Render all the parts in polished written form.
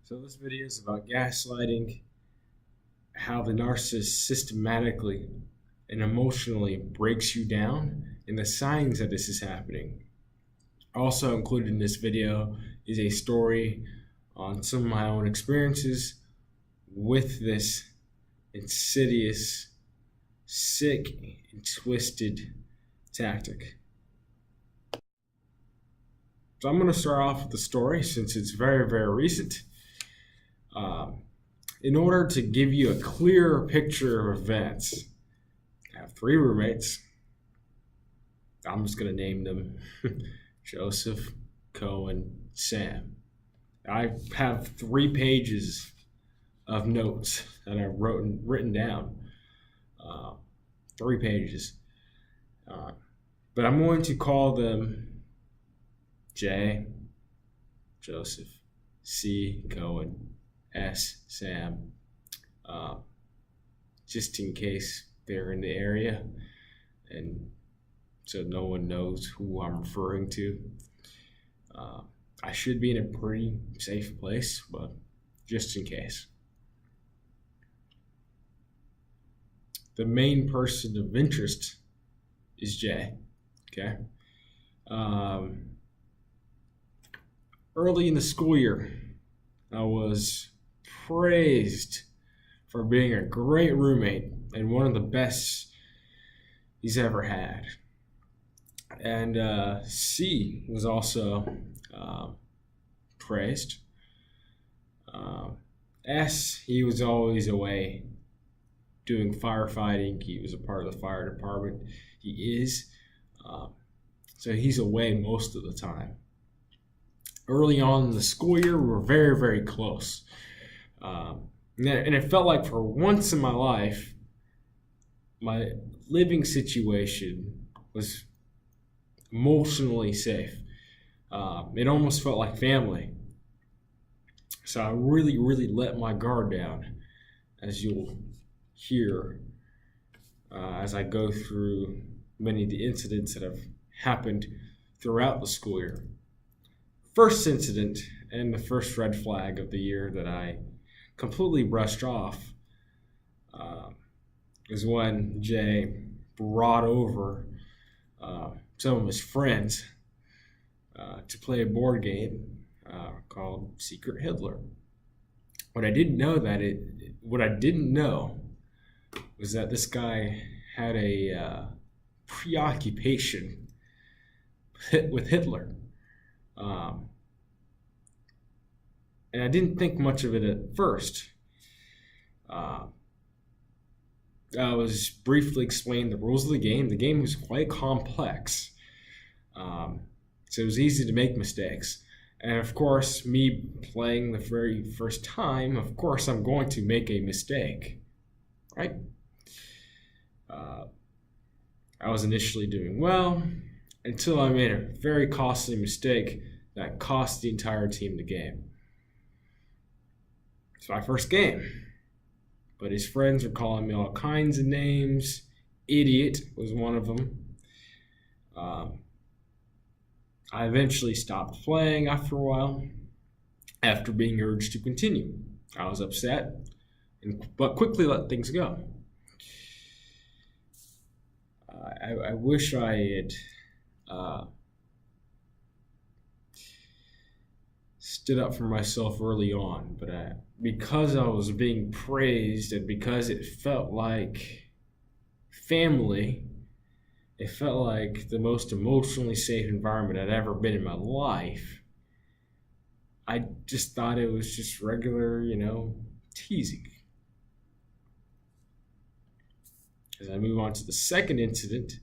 So this video is about gaslighting, how the narcissist systematically and emotionally breaks you down, and the signs that this is happening. Also included in this video is a story on some of my own experiences with this insidious, sick, and twisted tactic. So I'm going to start off with the story since it's very, very recent. In order to give you a clearer picture of events, I have three roommates. I'm just going to name them Joseph, Cohen, Sam. I have 3 pages of notes that I've written down. 3 pages. But I'm going to call them J, Joseph, C, Cohen, S, Sam, just in case they're in the area and so no one knows who I'm referring to. I should be in a pretty safe place, but just in case. The main person of interest is Jay, okay? Early in the school year, I was praised for being a great roommate and one of the best he's ever had. And C was also praised. S, he was always away doing firefighting. He was a part of the fire department. He is. So he's away most of the time. Early on in the school year, we were very, very close. And it felt like for once in my life, my living situation was emotionally safe. It almost felt like family. So I really, really let my guard down, as you'll hear as I go through many of the incidents that have happened throughout the school year. First incident and the first red flag of the year that I completely brushed off is when Jay brought over some of his friends to play a board game called Secret Hitler. What I didn't know was that this guy had a preoccupation with Hitler. And I didn't think much of it at first. I was briefly explained the rules of the game. The game was quite complex. So it was easy to make mistakes. And of course, me playing the very first time, of course I'm going to make a mistake, right? I was initially doing well until I made a very costly mistake that cost the entire team the game. It's my first game, but his friends were calling me all kinds of names. Idiot was one of them. I eventually stopped playing after a while, after being urged to continue. I was upset, but quickly let things go. I wish I had stood up for myself early on, but because I was being praised and because it felt like family, it felt like the most emotionally safe environment I'd ever been in my life, I just thought it was just regular, teasing. As I move on to the second incident,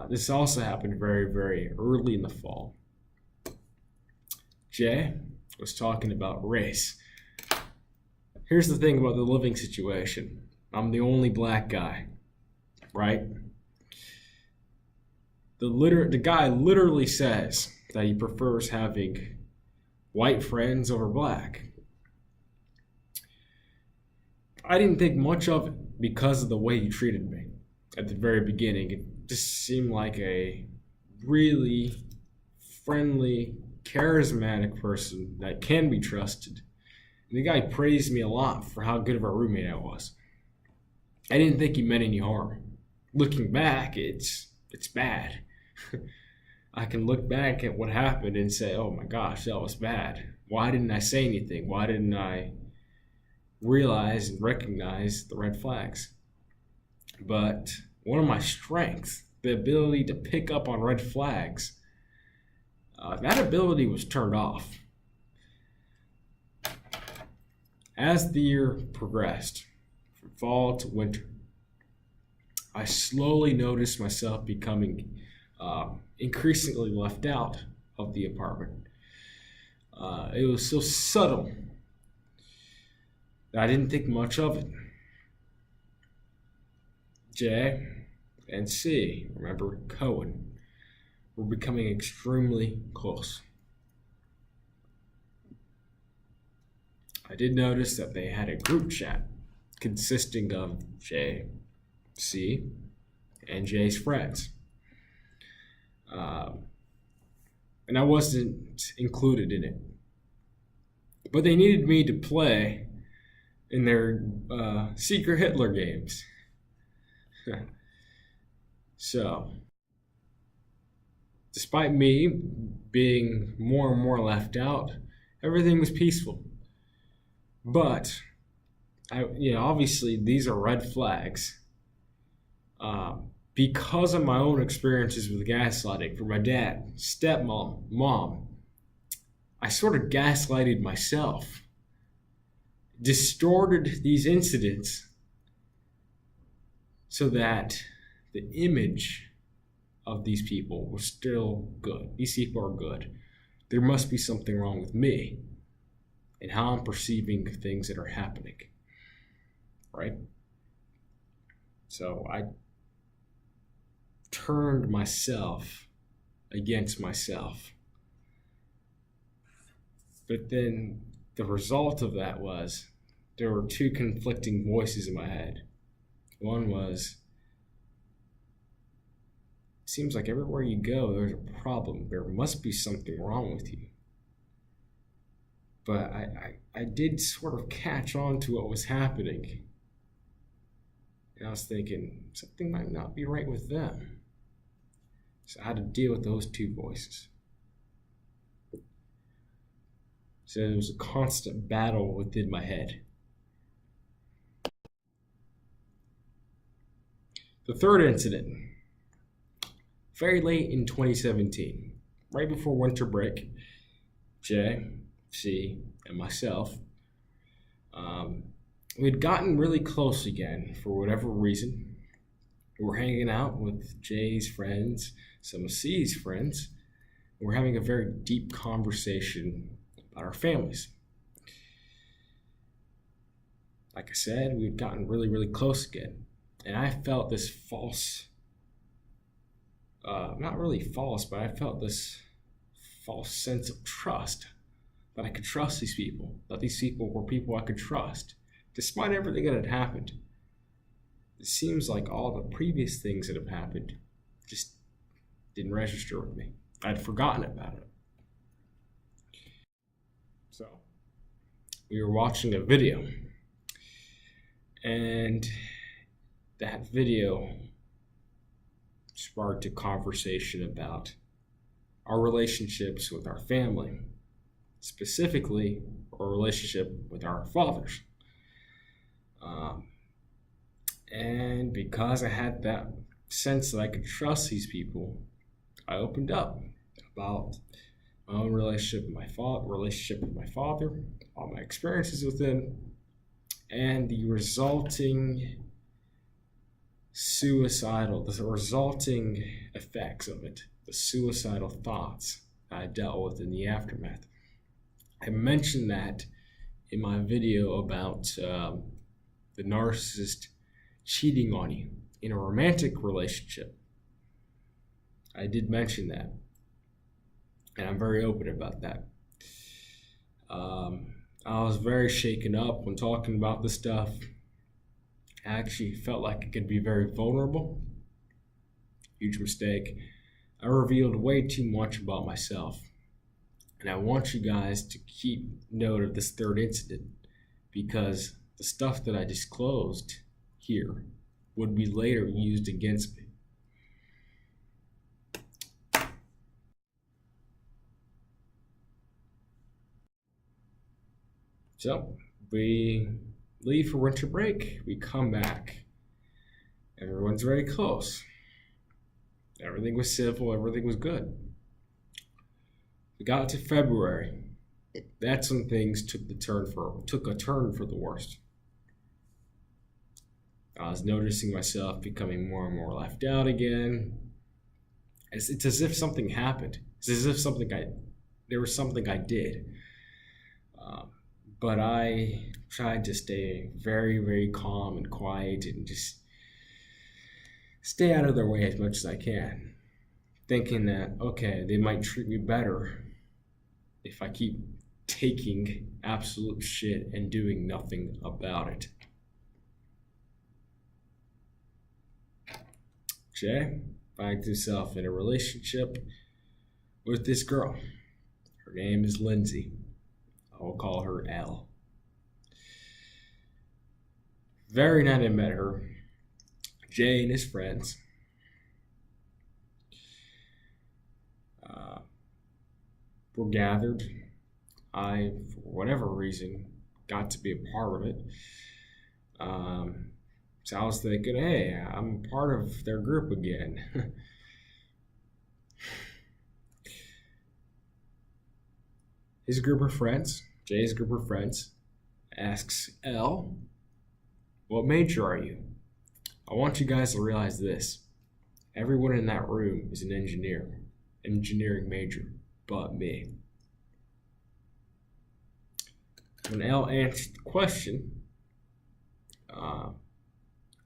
this also happened very, very early in the fall. Jay was talking about race. Here's the thing about the living situation. I'm the only black guy, right? The guy literally says that he prefers having white friends over black. I didn't think much of it because of the way he treated me at the very beginning. It just seemed like a really friendly, charismatic person that can be trusted. The guy praised me a lot for how good of a roommate I was. I didn't think he meant any harm. Looking back, it's bad. I can look back at what happened and say, oh my gosh, that was bad. Why didn't I say anything? Why didn't I realize and recognize the red flags? But one of my strengths, the ability to pick up on red flags, that ability was turned off. As the year progressed, from fall to winter, I slowly noticed myself becoming increasingly left out of the apartment. It was so subtle that I didn't think much of it. J and C, remember Cohen, were becoming extremely close. I did notice that they had a group chat consisting of J, C, and J's friends. And I wasn't included in it. But they needed me to play in their secret Hitler games. So, despite me being more and more left out, everything was peaceful. But, obviously these are red flags. Because of my own experiences with gaslighting from my dad, stepmom, mom, I sort of gaslighted myself, distorted these incidents so that the image of these people was still good. These people are good. There must be something wrong with me and how I'm perceiving things that are happening, right? So I turned myself against myself. But then the result of that was there were two conflicting voices in my head. One was, it seems like everywhere you go, there's a problem. There must be something wrong with you. But I did sort of catch on to what was happening. And I was thinking, something might not be right with them. So I had to deal with those two voices. So it was a constant battle within my head. The third incident, very late in 2017, right before winter break, J, C, and myself, we'd gotten really close again for whatever reason. We were hanging out with J's friends, some of C's friends. We're having a very deep conversation about our families. Like I said, we'd gotten really, really close again. And I felt this false, not really false, but I felt this false sense of trust, that I could trust these people, that these people were people I could trust, despite everything that had happened. It seems like all the previous things that have happened just didn't register with me. I'd forgotten about it. So, we were watching a video, and that video sparked a conversation about our relationships with our family, specifically our relationship with our fathers. And because I had that sense that I could trust these people, I opened up about my own relationship with my father, all my experiences with him, and the resulting the resulting effects of it, the suicidal thoughts I dealt with in the aftermath. I mentioned that in my video about the narcissist cheating on you in a romantic relationship. I did mention that, and I'm very open about that. I was very shaken up when talking about this stuff. I actually felt like I could be very vulnerable. Huge mistake. I revealed way too much about myself. And I want you guys to keep note of this third incident, because the stuff that I disclosed here would be later used against me. So we leave for winter break. We come back. Everyone's very close. Everything was civil. Everything was good. We got to February. That's when things took a turn for the worst. I was noticing myself becoming more and more left out again. It's as if something happened. It's as if there was something I did. But I tried to stay very, very calm and quiet and just stay out of their way as much as I can, thinking that, okay, they might treat me better if I keep taking absolute shit and doing nothing about it. Jay finds himself in a relationship with this girl. Her name is Lindsay. I will call her L. Very night I met her, Jay and his friends were gathered. I, for whatever reason, got to be a part of it. So I was thinking, hey, I'm part of their group again. His group of friends, Jay's group of friends, asks L, what major are you? I want you guys to realize this. Everyone in that room is an engineering major, but me. When L answered the question,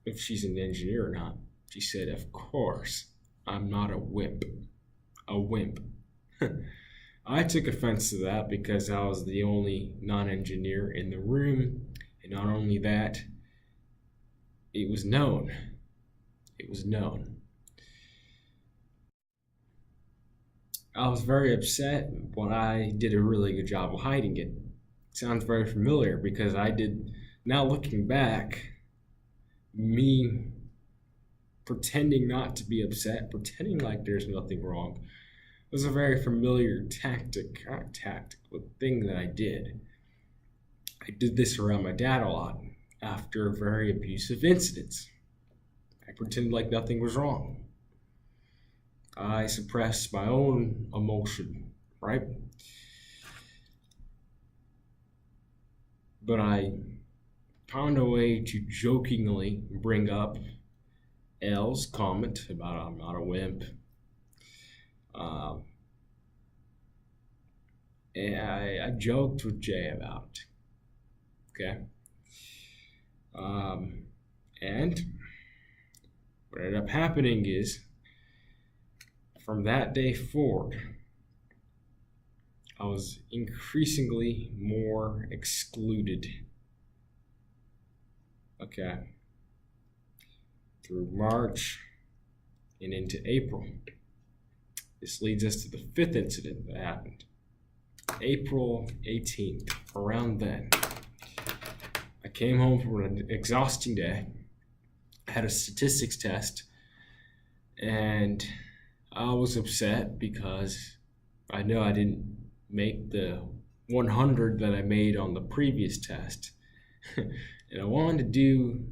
if she's an engineer or not, she said, of course, I'm not a wimp. A wimp. I took offense to that because I was the only non-engineer in the room, and not only that, it was known. It was known. I was very upset, but I did a really good job of hiding it. Sounds very familiar because I did, now looking back, me pretending not to be upset, pretending like there's nothing wrong, was a very familiar but thing that I did. I did this around my dad a lot after very abusive incidents. I pretended like nothing was wrong. I suppressed my own emotion, right? But I found a way to jokingly bring up L's comment about I'm not a wimp. And I joked with Jay about it. Okay? And what ended up happening is, from that day forward, I was increasingly more excluded. Okay. Through March and into April. This leads us to the fifth incident that happened. April 18th, around then. I came home from an exhausting day, had a statistics test, and I was upset because I know I didn't make the 100 that I made on the previous test. And I wanted to do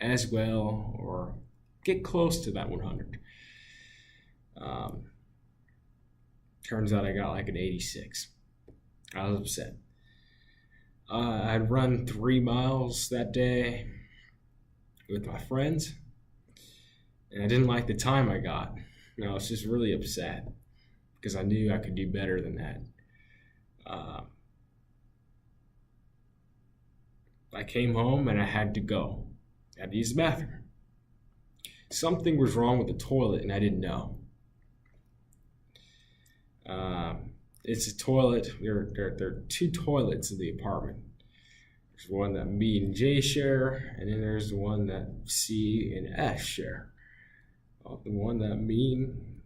as well or get close to that 100. Turns out I got like an 86. I was upset. I'd run 3 miles that day with my friends, and I didn't like the time I got. I was just really upset because I knew I could do better than that. I came home and I had to go. I had to use the bathroom. Something was wrong with the toilet and I didn't know. It's a toilet. There are 2 toilets in the apartment. There's one that me and Jay share, and then there's the one that C and S share. The one that me and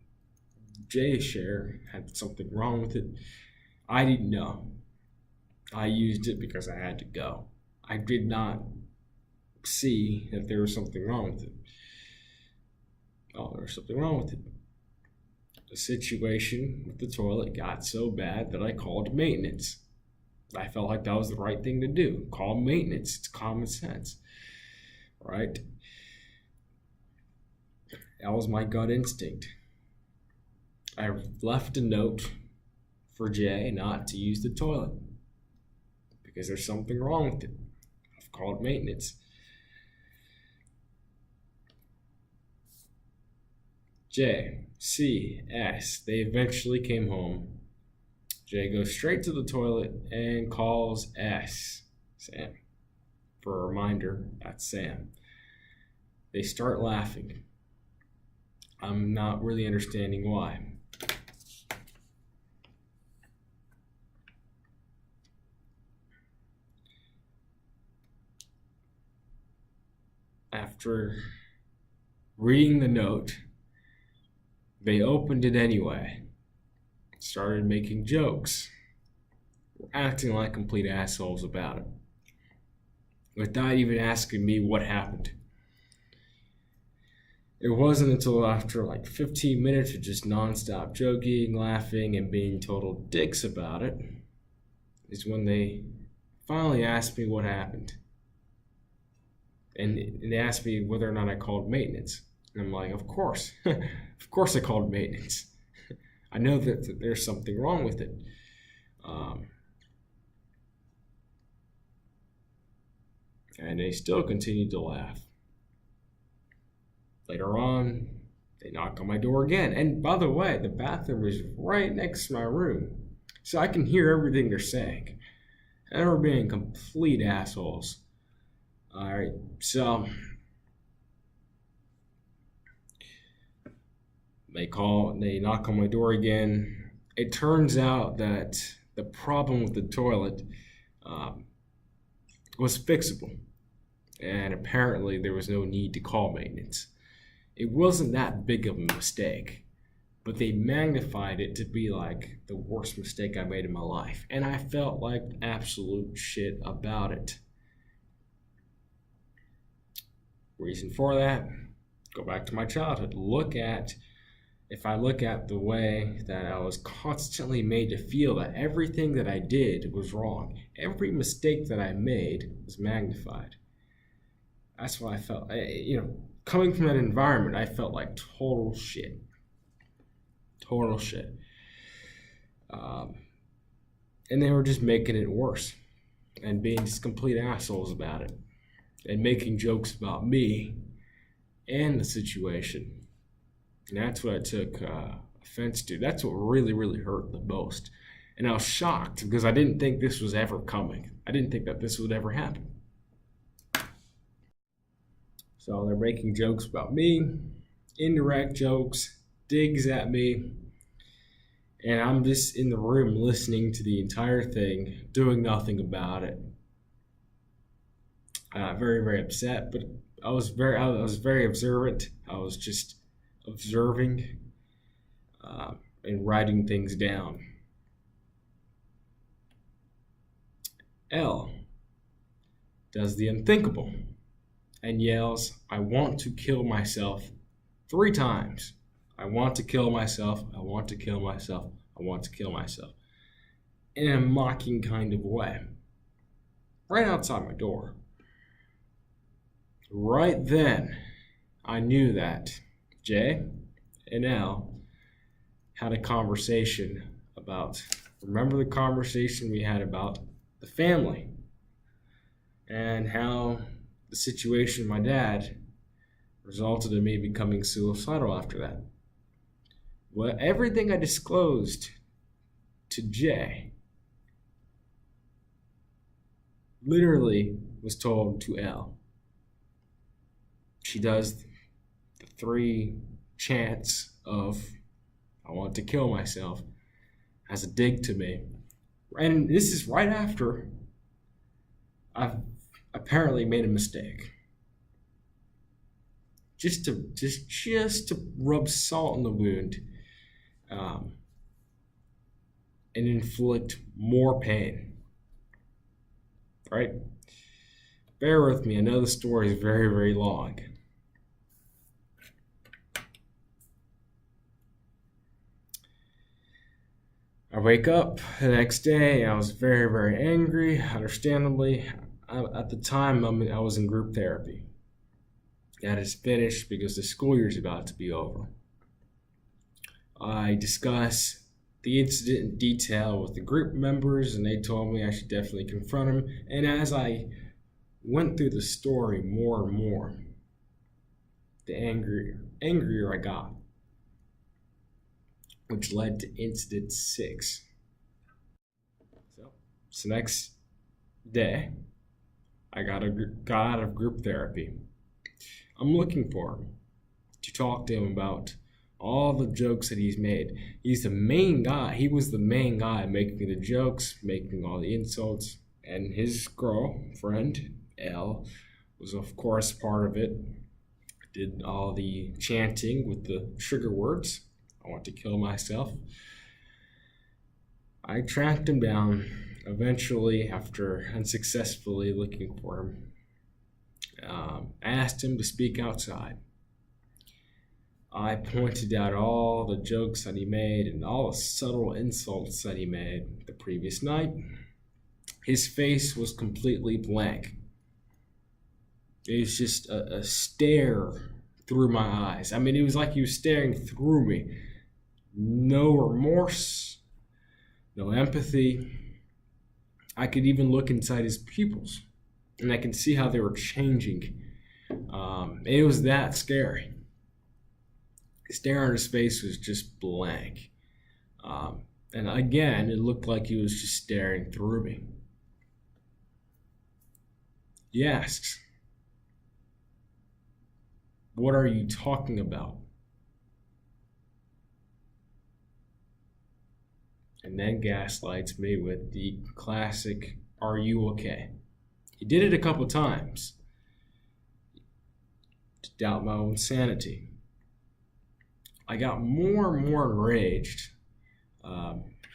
Jay share had something wrong with it. I didn't know. I used it because I had to go. I did not see that there was something wrong with it. Oh, there was something wrong with it. The situation with the toilet got so bad that I called maintenance. I felt like that was the right thing to do. Call maintenance. It's common sense, right? That was my gut instinct. I left a note for Jay not to use the toilet because there's something wrong with it. I've called maintenance. J, C, S. They eventually came home. Jay goes straight to the toilet and calls S, Sam. For a reminder, that's Sam. They start laughing. I'm not really understanding why. After reading the note, they opened it anyway. Started making jokes, acting like complete assholes about it, without even asking me what happened. It wasn't until after like 15 minutes of just nonstop joking, laughing, and being total dicks about it is when they finally asked me what happened. And they asked me whether or not I called maintenance. And I'm like, of course. Of course I called maintenance. I know that there's something wrong with it. And they still continued to laugh. Later on, they knock on my door again. And by the way, the bathroom is right next to my room. So I can hear everything they're saying. And they're being complete assholes. Alright, so they knock on my door again. It turns out that the problem with the toilet was fixable. And apparently there was no need to call maintenance. It wasn't that big of a mistake, but they magnified it to be like the worst mistake I made in my life. And I felt like absolute shit about it. Reason for that, go back to my childhood. If I look at the way that I was constantly made to feel that everything that I did was wrong, every mistake that I made was magnified. That's why I felt, coming from that environment, I felt like total shit. Total shit. And they were just making it worse and being just complete assholes about it. And making jokes about me and the situation. And that's what I took offense to. That's what really, really hurt the most. And I was shocked because I didn't think this was ever coming. I didn't think that this would ever happen. So they're making jokes about me, indirect jokes, digs at me. And I'm just in the room listening to the entire thing, doing nothing about it. Very, very upset, but I was very observant. I was just observing and writing things down. L does the unthinkable and yells, "I want to kill myself," 3 times. I want to kill myself. I want to kill myself. I want to kill myself. In a mocking kind of way. Right outside my door. Right then, I knew that Jay and L had a conversation about, remember the conversation we had about the family and how the situation with my dad resulted in me becoming suicidal after that. Well, everything I disclosed to Jay literally was told to L. She does the 3 chants of "I want to kill myself" as a dig to me. And this is right after I've apparently made a mistake. Just to rub salt in the wound and inflict more pain. Right? bear with me. I know the story is very, very long. I wake up the next day. I was very, very angry, understandably. At the time, I was in group therapy. That is finished because the school year is about to be over. I discuss the incident in detail with the group members, and they told me I should definitely confront him. And as I went through the story more and more, the angrier I got, which led to incident 6. So next day, I got out of group therapy. I'm looking for him to talk to him about all the jokes that he's made. He's the main guy. He was the main guy making the jokes, making all the insults, and his girlfriend, Elle, was of course part of it. Did all the chanting with the trigger words. I want to kill myself. I tracked him down, eventually, after unsuccessfully looking for him. I asked him to speak outside. I pointed out all the jokes that he made and all the subtle insults that he made the previous night. His face was completely blank. It was just a stare through my eyes. I mean, it was like he was staring through me. No remorse, no empathy. I could even look inside his pupils, and I could see how they were changing. It was that scary. The stare on his face was just blank. And again, it looked like he was just staring through me. He asks, "What are you talking about?" And then gaslights me with the classic, "Are you okay?" He did it a couple times to doubt my own sanity. I got more and more enraged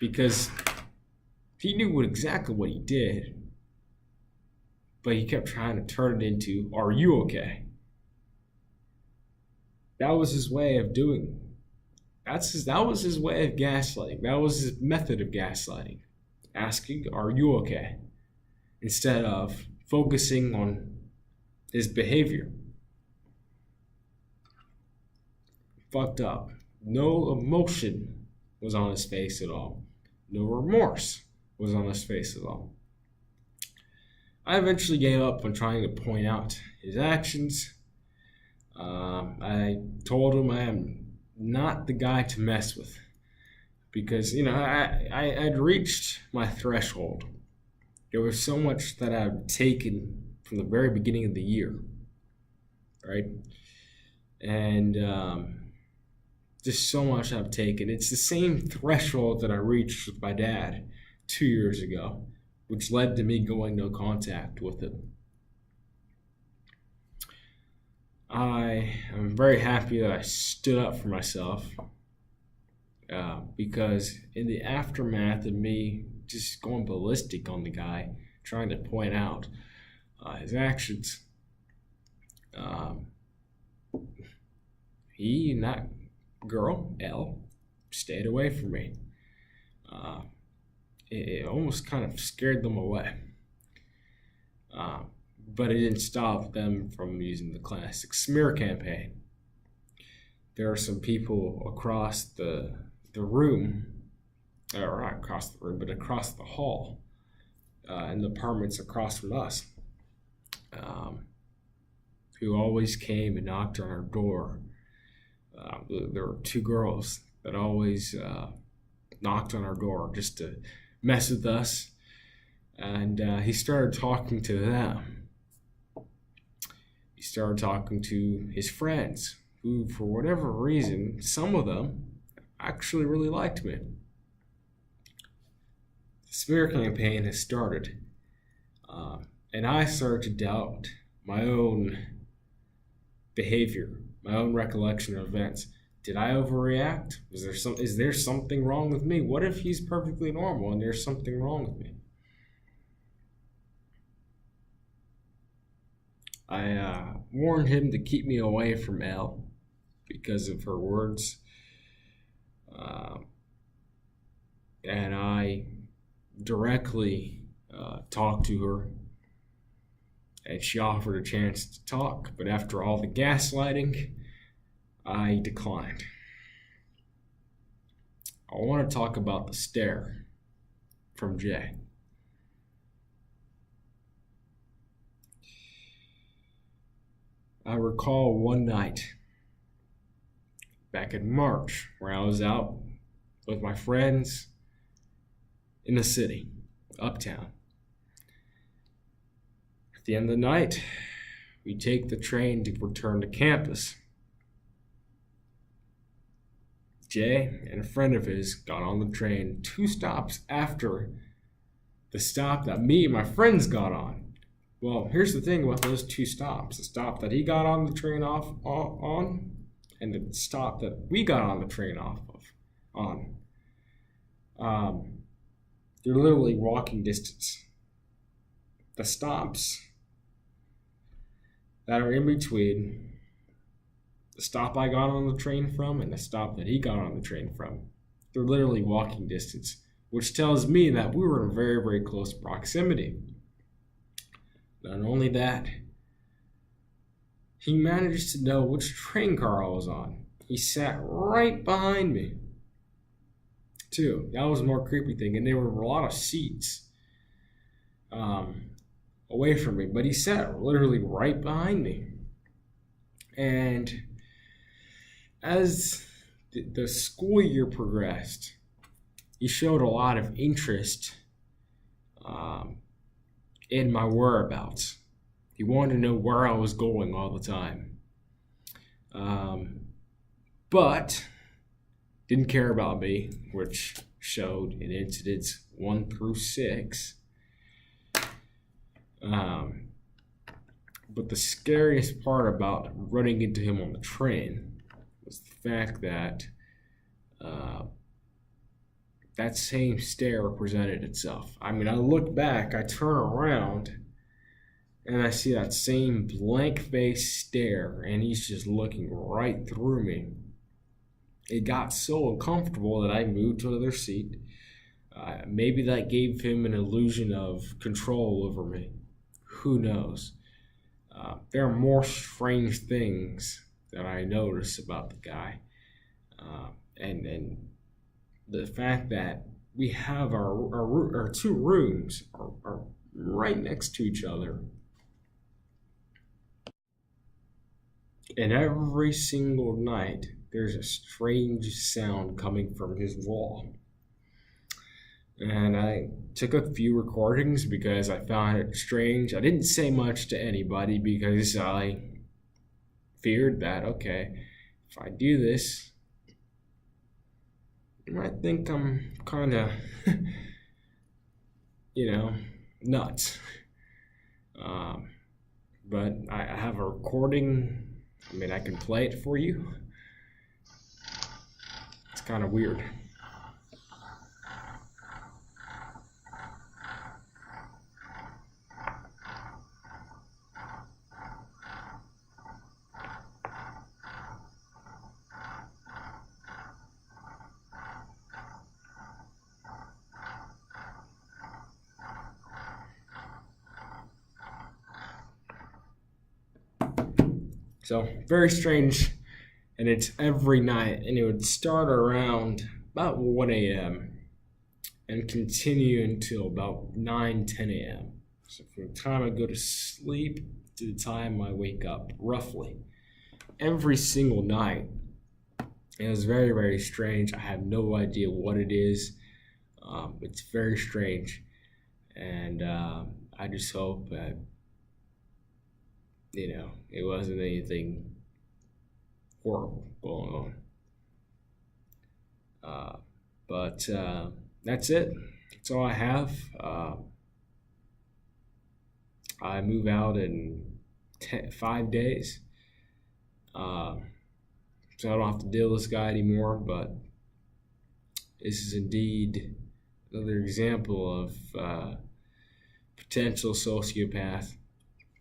because he knew exactly what he did, but he kept trying to turn it into, "Are you okay?" That was his way of doing. That was his way of gaslighting. That was his method of gaslighting. Asking, "Are you okay?" instead of focusing on his behavior. Fucked up. No emotion was on his face at all. No remorse was on his face at all. I eventually gave up on trying to point out his actions. I told him I am not the guy to mess with because, I'd reached my threshold. There was so much that I've taken from the very beginning of the year, right? And just so much I've taken. It's the same threshold that I reached with my dad 2 years ago, which led to me going no contact with him. I am very happy that I stood up for myself because in the aftermath of me just going ballistic on the guy, trying to point out his actions, he and that girl, Elle, stayed away from me. It almost kind of scared them away. But it didn't stop them from using the classic smear campaign. There are some people across the room, or not across the room, but across the hall, in the apartments across from us, who always came and knocked on our door. There were 2 girls that always knocked on our door just to mess with us, and he started talking to them. He started talking to his friends, who, for whatever reason, some of them actually really liked me. The smear campaign has started, and I started to doubt my own behavior, my own recollection of events. Did I overreact? Is there something wrong with me? What if he's perfectly normal and there's something wrong with me? I warned him to keep me away from Elle because of her words. And I directly talked to her, and she offered a chance to talk, but after all the gaslighting, I declined. I want to talk about the stare from Jay. I recall one night back in March where I was out with my friends in the city, uptown. At the end of the night, we take the train to return to campus. Jay and a friend of his got on the train 2 stops after the stop that me and my friends got on. Well, here's the thing about those 2 stops. The stop that he got on the train on, and the stop that we got on the train on. They're literally walking distance. The stops that are in between the stop I got on the train from and the stop that he got on the train from, they're literally walking distance, which tells me that we were in very, very close proximity. Not only that, he managed to know which train car I was on. He sat right behind me, too. That was a more creepy thing, and there were a lot of seats away from me, but he sat literally right behind me. And as the school year progressed, he showed a lot of interest in my whereabouts. He wanted to know where I was going all the time. But didn't care about me, which showed in incidents 1 through 6. But the scariest part about running into him on the train was the fact that that same stare presented itself. I mean, I look back, I turn around, and I see that same blank-faced stare, and he's just looking right through me. It got so uncomfortable that I moved to another seat. Maybe that gave him an illusion of control over me. Who knows? There are more strange things that I notice about the guy. And the fact that we have our 2 rooms are right next to each other. And every single night, there's a strange sound coming from his wall. And I took a few recordings because I found it strange. I didn't say much to anybody because I feared that, okay, if I do this, you might think I'm kind of, nuts. But I have a recording. I mean, I can play it for you. It's kind of weird. So, very strange, and it's every night, and it would start around about 1 a.m. and continue until about 9, 10 a.m. So from the time I go to sleep to the time I wake up, roughly, every single night. It was very, very strange. I have no idea what it is. It's very strange, and I just hope that it wasn't anything horrible going on. But that's it. That's all I have. I move out in 5 days. So I don't have to deal with this guy anymore, but this is indeed another example of potential sociopath.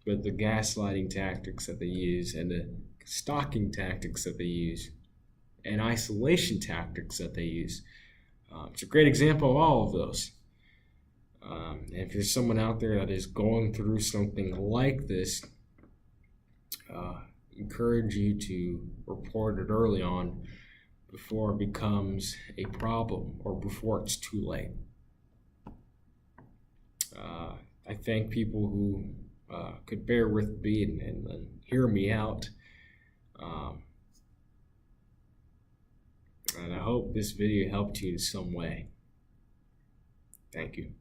but the gaslighting tactics that they use and the stalking tactics that they use and isolation tactics that they use. It's a great example of all of those. And if there's someone out there that is going through something like this, encourage you to report it early on before it becomes a problem or before it's too late. I thank people who could bear with me and hear me out. And I hope this video helped you in some way. Thank you.